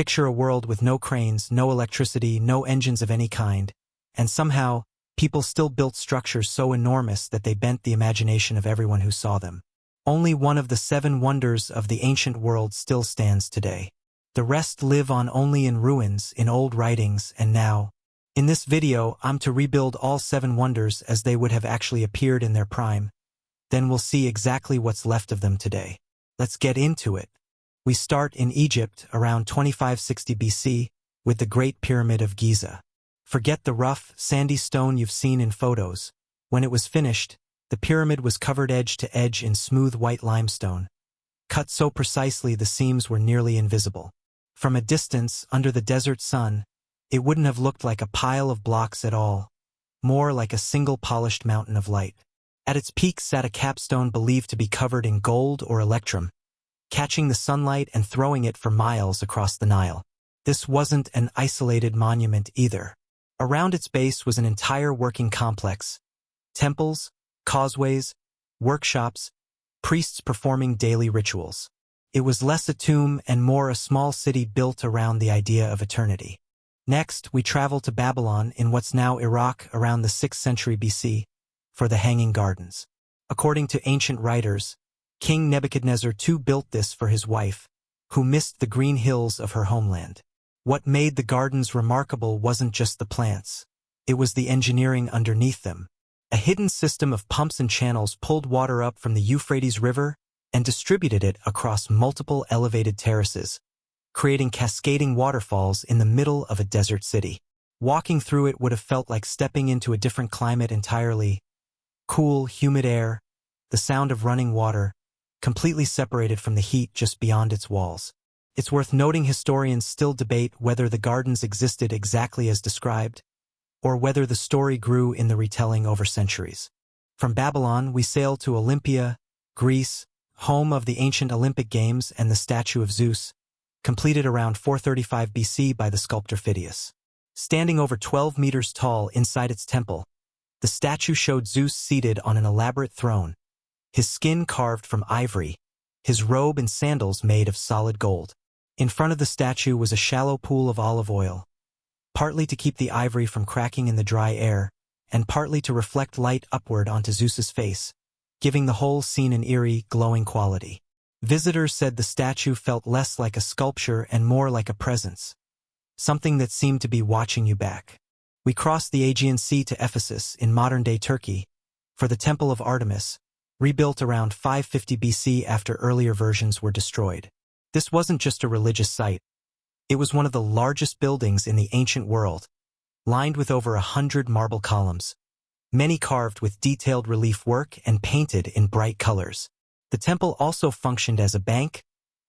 Picture a world with no cranes, no electricity, no engines of any kind, and somehow, people still built structures so enormous that they bent the imagination of everyone who saw them. Only one of the 7 wonders of the ancient world still stands today. The rest live on only in ruins, in old writings, and now. In this video, I'm to rebuild all 7 wonders as they would have actually appeared in their prime. Then we'll see exactly what's left of them today. Let's get into it. We start in Egypt around 2560 BC with the Great Pyramid of Giza. Forget the rough, sandy stone you've seen in photos. When it was finished, the pyramid was covered edge to edge in smooth white limestone, cut so precisely the seams were nearly invisible. From a distance, under the desert sun, it wouldn't have looked like a pile of blocks at all, more like a single polished mountain of light. At its peak sat a capstone believed to be covered in gold or electrum, catching the sunlight and throwing it for miles across the Nile. This wasn't an isolated monument either. Around its base was an entire working complex: temples, causeways, workshops, priests performing daily rituals. It was less a tomb and more a small city built around the idea of eternity. Next, we travel to Babylon in what's now Iraq around the 6th century BC for the Hanging Gardens. According to ancient writers, King Nebuchadnezzar II built this for his wife, who missed the green hills of her homeland. What made the gardens remarkable wasn't just the plants. It was the engineering underneath them. A hidden system of pumps and channels pulled water up from the Euphrates River and distributed it across multiple elevated terraces, creating cascading waterfalls in the middle of a desert city. Walking through it would have felt like stepping into a different climate entirely. Cool, humid air, the sound of running water, completely separated from the heat just beyond its walls. It's worth noting historians still debate whether the gardens existed exactly as described, or whether the story grew in the retelling over centuries. From Babylon, we sail to Olympia, Greece, home of the ancient Olympic Games and the Statue of Zeus, completed around 435 BC by the sculptor Phidias. Standing over 12 meters tall inside its temple, the statue showed Zeus seated on an elaborate throne, his skin carved from ivory, his robe and sandals made of solid gold. In front of the statue was a shallow pool of olive oil, partly to keep the ivory from cracking in the dry air, and partly to reflect light upward onto Zeus's face, giving the whole scene an eerie, glowing quality. Visitors said the statue felt less like a sculpture and more like a presence, something that seemed to be watching you back. We crossed the Aegean Sea to Ephesus in modern-day Turkey for the Temple of Artemis, rebuilt around 550 BC after earlier versions were destroyed. This wasn't just a religious site. It was one of the largest buildings in the ancient world, lined with over 100 marble columns, many carved with detailed relief work and painted in bright colors. The temple also functioned as a bank,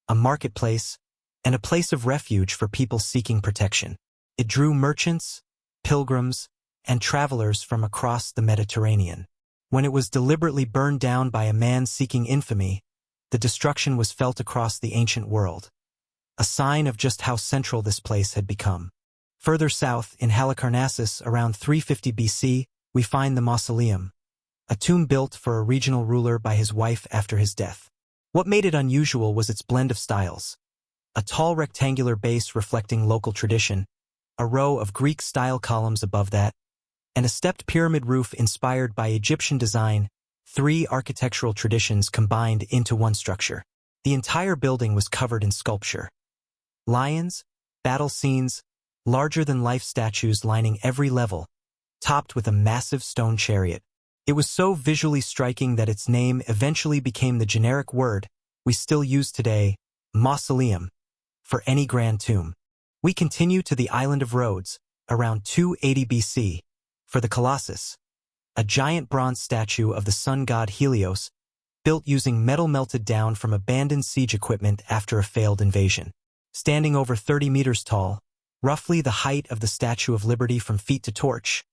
a marketplace, and a place of refuge for people seeking protection. It drew merchants, pilgrims, and travelers from across the Mediterranean. When it was deliberately burned down by a man seeking infamy, the destruction was felt across the ancient world, a sign of just how central this place had become. Further south, in Halicarnassus, around 350 BC, we find the Mausoleum, a tomb built for a regional ruler by his wife after his death. What made it unusual was its blend of styles: a tall rectangular base reflecting local tradition, a row of Greek-style columns above that, and a stepped pyramid roof inspired by Egyptian design, 3 architectural traditions combined into one structure. The entire building was covered in sculpture. Lions, battle scenes, larger-than-life statues lining every level, topped with a massive stone chariot. It was so visually striking that its name eventually became the generic word we still use today, mausoleum, for any grand tomb. We continue to the island of Rhodes, around 280 BC, for the Colossus, a giant bronze statue of the sun god Helios, built using metal melted down from abandoned siege equipment after a failed invasion. Standing over 30 meters tall, roughly the height of the Statue of Liberty from feet to torch,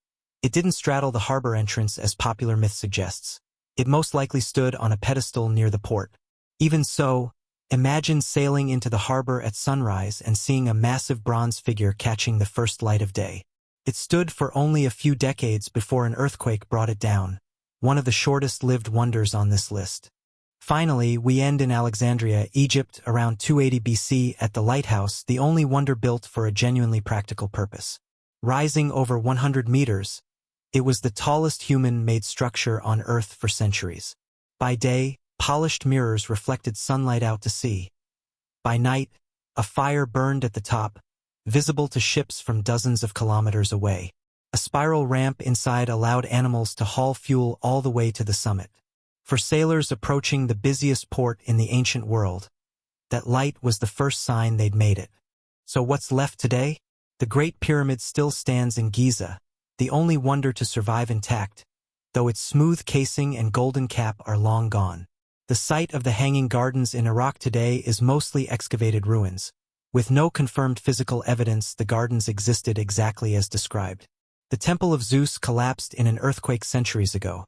it didn't straddle the harbor entrance as popular myth suggests. It most likely stood on a pedestal near the port. Even so, imagine sailing into the harbor at sunrise and seeing a massive bronze figure catching the first light of day. It stood for only a few decades before an earthquake brought it down, one of the shortest-lived wonders on this list. Finally, we end in Alexandria, Egypt, around 280 BC at the Lighthouse, the only wonder built for a genuinely practical purpose. Rising over 100 meters, it was the tallest human-made structure on Earth for centuries. By day, polished mirrors reflected sunlight out to sea. By night, a fire burned at the top, visible to ships from dozens of kilometers away. A spiral ramp inside allowed animals to haul fuel all the way to the summit. For sailors approaching the busiest port in the ancient world, that light was the first sign they'd made it. So what's left today? The Great Pyramid still stands in Giza, the only wonder to survive intact, though its smooth casing and golden cap are long gone. The site of the Hanging Gardens in Iraq today is mostly excavated ruins. With no confirmed physical evidence, the gardens existed exactly as described. The Temple of Zeus collapsed in an earthquake centuries ago.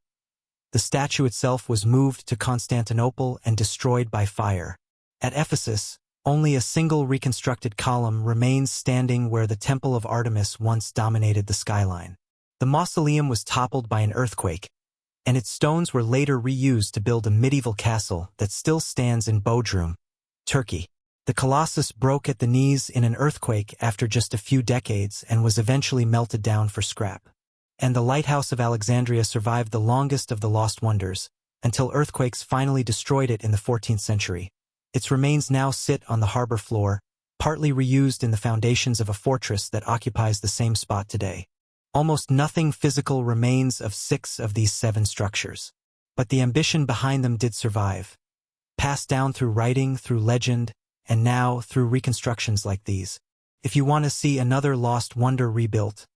The statue itself was moved to Constantinople and destroyed by fire. At Ephesus, only a single reconstructed column remains standing where the Temple of Artemis once dominated the skyline. The Mausoleum was toppled by an earthquake, and its stones were later reused to build a medieval castle that still stands in Bodrum, Turkey. The Colossus broke at the knees in an earthquake after just a few decades and was eventually melted down for scrap. And the Lighthouse of Alexandria survived the longest of the lost wonders, until earthquakes finally destroyed it in the 14th century. Its remains now sit on the harbor floor, partly reused in the foundations of a fortress that occupies the same spot today. Almost nothing physical remains of 6 of these 7 structures. But the ambition behind them did survive, passed down through writing, through legend, and now through reconstructions like these. If you want to see another lost wonder rebuilt,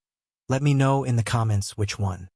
let me know in the comments which one.